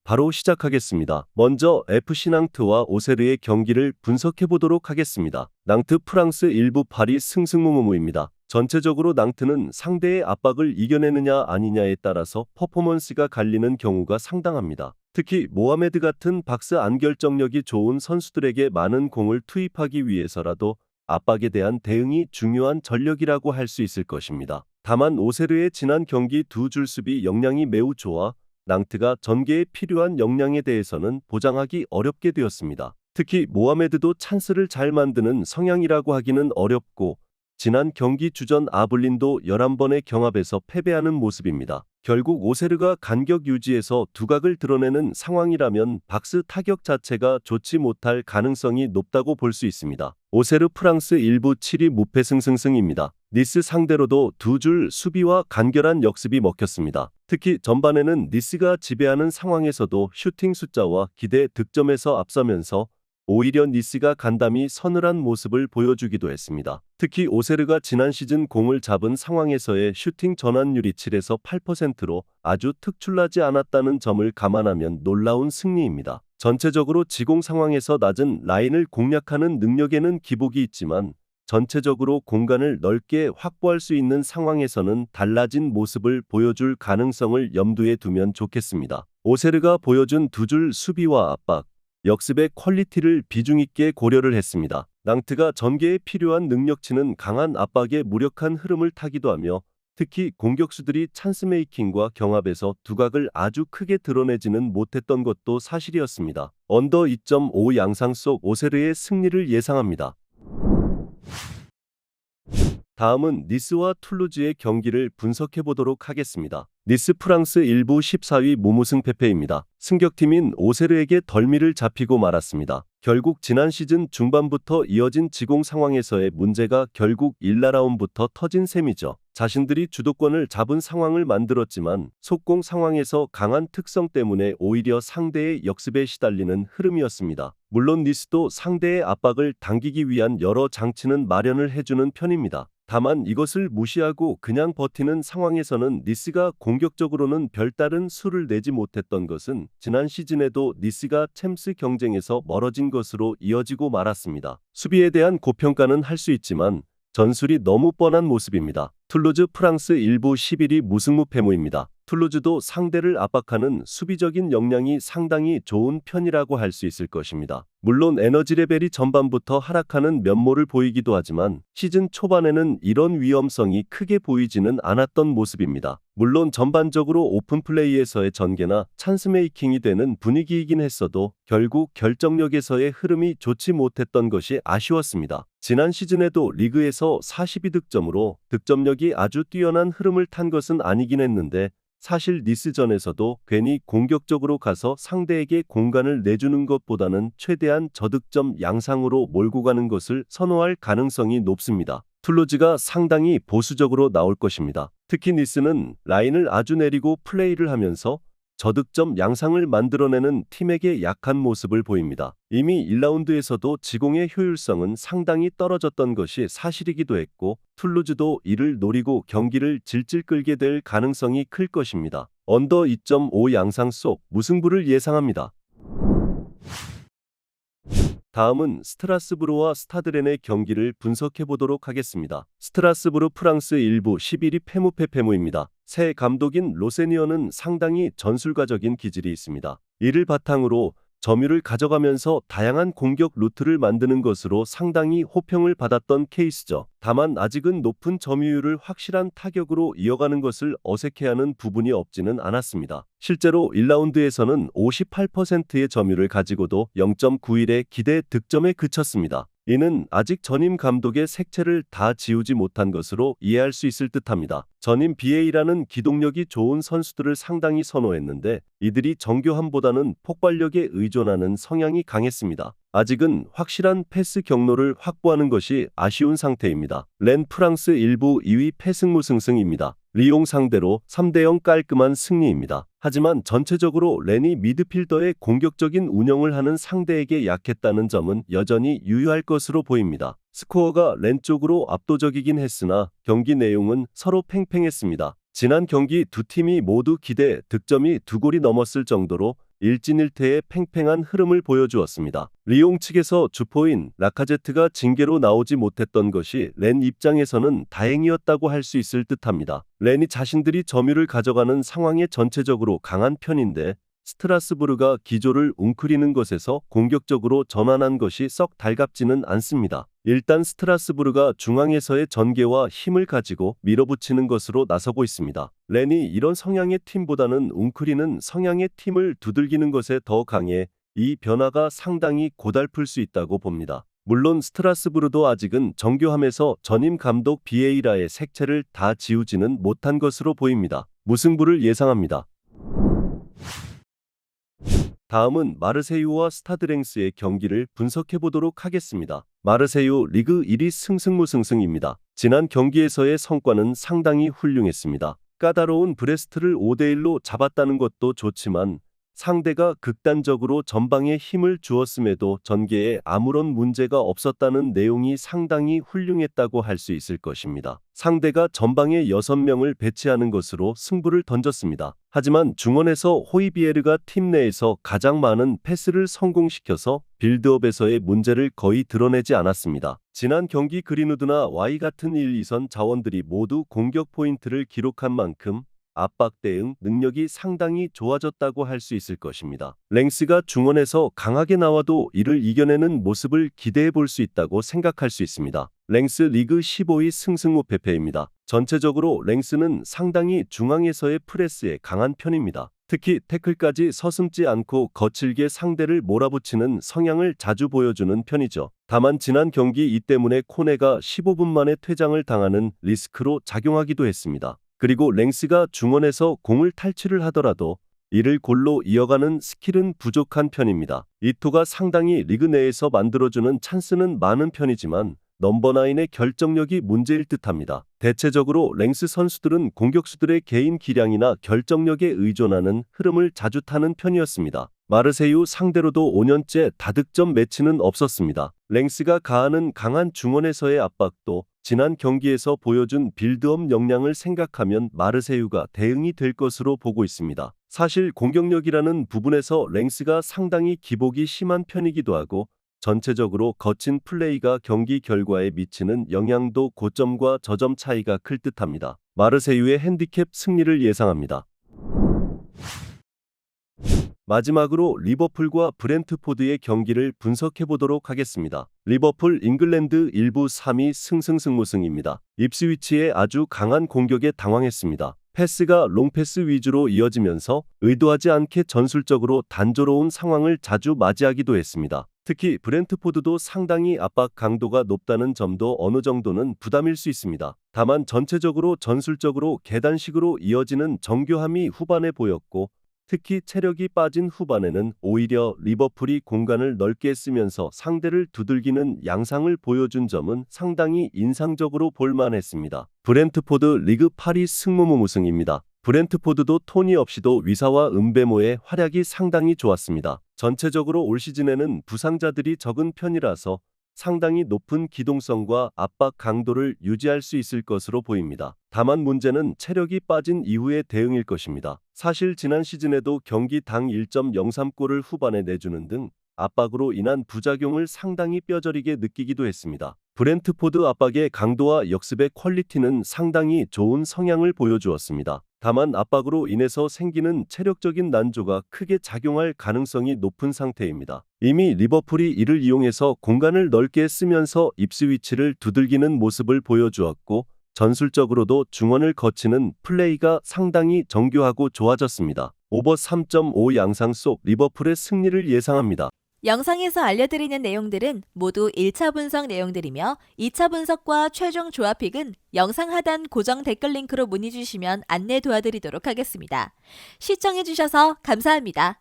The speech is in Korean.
바로 시작하겠습니다. 먼저 FC 낭트와 오세르의 경기를 분석해 보도록 하겠습니다. 낭트 프랑스 일부 파리 승승무무입니다. 전체적으로 낭트는 상대의 압박을 이겨내느냐 아니냐에 따라서 퍼포먼스가 갈리는 경우가 상당합니다. 특히 모하메드 같은 박스 안결정력이 좋은 선수들에게 많은 공을 투입하기 위해서라도 압박에 대한 대응이 중요한 전력이라고 할 수 있을 것입니다. 다만 오세르의 지난 경기 두 줄 수비 역량이 매우 좋아 낭트가 전개에 필요한 역량에 대해서는 보장하기 어렵게 되었습니다. 특히 모하메드도 찬스를 잘 만드는 성향이라고 하기는 어렵고 지난 경기 주전 아블린도 11번의 경합에서 패배하는 모습입니다. 결국 오세르가 간격 유지에서 두각을 드러내는 상황이라면 박스 타격 자체가 좋지 못할 가능성이 높다고 볼 수 있습니다. 오세르 프랑스 일부 7위 무패 승승승입니다. 니스 상대로도 두 줄 수비와 간결한 역습이 먹혔습니다. 특히 전반에는 니스가 지배하는 상황에서도 슈팅 숫자와 기대 득점에서 앞서면서 오히려 니스가 간담이 서늘한 모습을 보여주기도 했습니다. 특히 오세르가 지난 시즌 공을 잡은 상황에서의 슈팅 전환율이 7에서 8%로 아주 특출나지 않았다는 점을 감안하면 놀라운 승리입니다. 전체적으로 지공 상황에서 낮은 라인을 공략하는 능력에는 기복이 있지만 전체적으로 공간을 넓게 확보할 수 있는 상황에서는 달라진 모습을 보여줄 가능성을 염두에 두면 좋겠습니다. 오세르가 보여준 두 줄 수비와 압박, 역습의 퀄리티를 비중 있게 고려를 했습니다. 낭트가 전개에 필요한 능력치는 강한 압박에 무력한 흐름을 타기도 하며 특히 공격수들이 찬스 메이킹과 경합에서 두각을 아주 크게 드러내지는 못했던 것도 사실이었습니다. 언더 2.5 양상 속 오세르의 승리를 예상합니다. 다음은 니스와 툴루즈의 경기를 분석해 보도록 하겠습니다. 니스 프랑스 일부 14위 무무승 패패입니다. 승격팀인 오세르에게 덜미를 잡히고 말았습니다. 결국 지난 시즌 중반부터 이어진 지공 상황에서의 문제가 결국 1라운드부터 터진 셈이죠. 자신들이 주도권을 잡은 상황을 만들었지만 속공 상황에서 강한 특성 때문에 오히려 상대의 역습에 시달리는 흐름이었습니다. 물론 니스도 상대의 압박을 당기기 위한 여러 장치는 마련을 해주는 편입니다. 다만 이것을 무시하고 그냥 버티는 상황에서는 니스가 공격적으로는 별다른 수를 내지 못했던 것은 지난 시즌에도 니스가 챔스 경쟁에서 멀어진 것으로 이어지고 말았습니다. 수비에 대한 고평가는 할 수 있지만 전술이 너무 뻔한 모습입니다. 툴루즈 프랑스 일부 11위 무승무패무입니다. 툴루즈도 상대를 압박하는 수비적인 역량이 상당히 좋은 편이라고 할 수 있을 것입니다. 물론 에너지 레벨이 전반부터 하락하는 면모를 보이기도 하지만 시즌 초반에는 이런 위험성이 크게 보이지는 않았던 모습입니다. 물론 전반적으로 오픈 플레이에서의 전개나 찬스 메이킹이 되는 분위기이긴 했어도 결국 결정력에서의 흐름이 좋지 못했던 것이 아쉬웠습니다. 지난 시즌에도 리그에서 42득점으로 득점력이 아주 뛰어난 흐름을 탄 것은 아니긴 했는데 사실 니스전에서도 괜히 공격적으로 가서 상대에게 공간을 내주는 것보다는 최대한 저득점 양상으로 몰고 가는 것을 선호할 가능성이 높습니다. 툴루즈가 상당히 보수적으로 나올 것입니다. 특히 니스는 라인을 아주 내리고 플레이를 하면서 저득점 양상을 만들어내는 팀에게 약한 모습을 보입니다. 이미 1라운드에서도 지공의 효율성은 상당히 떨어졌던 것이 사실이기도 했고 툴루즈도 이를 노리고 경기를 질질 끌게 될 가능성이 클 것입니다. 언더 2.5 양상 속 무승부를 예상합니다. 다음은 스트라스부르와 스타드렌의 경기를 분석해 보도록 하겠습니다. 스트라스부르 프랑스 일부 11위 패무패패무입니다. 새 감독인 로세니어는 상당히 전술가적인 기질이 있습니다. 이를 바탕으로 점유를 가져가면서 다양한 공격 루트를 만드는 것으로 상당히 호평을 받았던 케이스죠. 다만 아직은 높은 점유율을 확실한 타격으로 이어가는 것을 어색해하는 부분이 없지는 않았습니다. 실제로 1라운드에서는 58%의 점유율을 가지고도 0.91의 기대 득점에 그쳤습니다. 이는 아직 전임 감독의 색채를 다 지우지 못한 것으로 이해할 수 있을 듯합니다. 전임 BA라는 기동력이 좋은 선수들을 상당히 선호했는데 이들이 정교함보다는 폭발력에 의존하는 성향이 강했습니다. 아직은 확실한 패스 경로를 확보하는 것이 아쉬운 상태입니다. 렌 프랑스 일부 2위 패승무승승입니다. 리옹 상대로 3대0 깔끔한 승리입니다. 하지만 전체적으로 렌이 미드필더의 공격적인 운영을 하는 상대에게 약했다는 점은 여전히 유효할 것으로 보입니다. 스코어가 렌 쪽으로 압도적이긴 했으나 경기 내용은 서로 팽팽했습니다. 지난 경기 두 팀이 모두 기대 득점이 2골이 넘었을 정도로 일진일퇴의 팽팽한 흐름을 보여주었습니다. 리옹 측에서 주포인 라카제트가 징계로 나오지 못했던 것이 렌 입장에서는 다행이었다고 할 수 있을 듯합니다. 렌이 자신들이 점유를 가져가는 상황에 전체적으로 강한 편인데 스트라스부르가 기조를 웅크리는 것에서 공격적으로 전환한 것이 썩 달갑지는 않습니다. 일단 스트라스부르가 중앙에서의 전개와 힘을 가지고 밀어붙이는 것으로 나서고 있습니다. 렌이 이런 성향의 팀보다는 웅크리는 성향의 팀을 두들기는 것에 더 강해 이 변화가 상당히 고달플 수 있다고 봅니다. 물론 스트라스부르도 아직은 정교함에서 전임 감독 비에이라의 색채를 다 지우지는 못한 것으로 보입니다. 무승부를 예상합니다. 다음은 마르세유와 스타드랭스의 경기를 분석해 보도록 하겠습니다. 마르세유 리그 1위 승승무승승입니다. 지난 경기에서의 성과는 상당히 훌륭했습니다. 까다로운 브레스트를 5대1로 잡았다는 것도 좋지만 상대가 극단적으로 전방에 힘을 주었음에도 전개에 아무런 문제가 없었다는 내용이 상당히 훌륭했다고 할 수 있을 것입니다. 상대가 전방에 6명을 배치하는 것으로 승부를 던졌습니다. 하지만 중원에서 호이비에르가 팀 내에서 가장 많은 패스를 성공시켜서 빌드업에서의 문제를 거의 드러내지 않았습니다. 지난 경기 그린우드나 Y 같은 1, 2선 자원들이 모두 공격 포인트를 기록한 만큼 압박 대응 능력이 상당히 좋아졌다고 할 수 있을 것입니다. 랭스가 중원에서 강하게 나와도 이를 이겨내는 모습을 기대해 볼 수 있다고 생각할 수 있습니다. 랭스 리그 15위 승승무패패입니다. 전체적으로 랭스는 상당히 중앙에서의 프레스에 강한 편입니다. 특히 태클까지 서슴지 않고 거칠게 상대를 몰아붙이는 성향을 자주 보여주는 편이죠. 다만 지난 경기 이 때문에 코네가 15분 만에 퇴장을 당하는 리스크로 작용하기도 했습니다. 그리고 랭스가 중원에서 공을 탈취를 하더라도 이를 골로 이어가는 스킬은 부족한 편입니다. 이토가 상당히 리그 내에서 만들어주는 찬스는 많은 편이지만 넘버9의 결정력이 문제일 듯합니다. 대체적으로 랭스 선수들은 공격수들의 개인 기량이나 결정력에 의존하는 흐름을 자주 타는 편이었습니다. 마르세유 상대로도 5년째 다득점 매치는 없었습니다. 랭스가 가하는 강한 중원에서의 압박도 지난 경기에서 보여준 빌드업 역량을 생각하면 마르세유가 대응이 될 것으로 보고 있습니다. 사실 공격력이라는 부분에서 랭스가 상당히 기복이 심한 편이기도 하고 전체적으로 거친 플레이가 경기 결과에 미치는 영향도 고점과 저점 차이가 클 듯합니다. 마르세유의 핸디캡 승리를 예상합니다. 마지막으로 리버풀과 브렌트포드의 경기를 분석해 보도록 하겠습니다. 리버풀 잉글랜드 1부 3위 승승승무승입니다. 입스위치의 아주 강한 공격에 당황했습니다. 패스가 롱패스 위주로 이어지면서 의도하지 않게 전술적으로 단조로운 상황을 자주 맞이하기도 했습니다. 특히 브렌트포드도 상당히 압박 강도가 높다는 점도 어느 정도는 부담일 수 있습니다. 다만 전체적으로 전술적으로 계단식으로 이어지는 정교함이 후반에 보였고 특히 체력이 빠진 후반에는 오히려 리버풀이 공간을 넓게 쓰면서 상대를 두들기는 양상을 보여준 점은 상당히 인상적으로 볼만했습니다. 브렌트포드 리그 8위 승무무무승입니다. 브렌트포드도 토니 없이도 위사와 음베모의 활약이 상당히 좋았습니다. 전체적으로 올 시즌에는 부상자들이 적은 편이라서 상당히 높은 기동성과 압박 강도를 유지할 수 있을 것으로 보입니다. 다만 문제는 체력이 빠진 이후의 대응일 것입니다. 사실 지난 시즌에도 경기당 1.03골을 후반에 내주는 등 압박으로 인한 부작용을 상당히 뼈저리게 느끼기도 했습니다. 브렌트포드 압박의 강도와 역습의 퀄리티는 상당히 좋은 성향을 보여주었습니다. 다만 압박으로 인해서 생기는 체력적인 난조가 크게 작용할 가능성이 높은 상태입니다. 이미 리버풀이 이를 이용해서 공간을 넓게 쓰면서 입스위치를 두들기는 모습을 보여주었고 전술적으로도 중원을 거치는 플레이가 상당히 정교하고 좋아졌습니다. 오버 3.5 양상 속 리버풀의 승리를 예상합니다. 영상에서 알려드리는 내용들은 모두 1차 분석 내용들이며 2차 분석과 최종 조합픽은 영상 하단 고정 댓글 링크로 문의 주시면 안내 도와드리도록 하겠습니다. 시청해주셔서 감사합니다.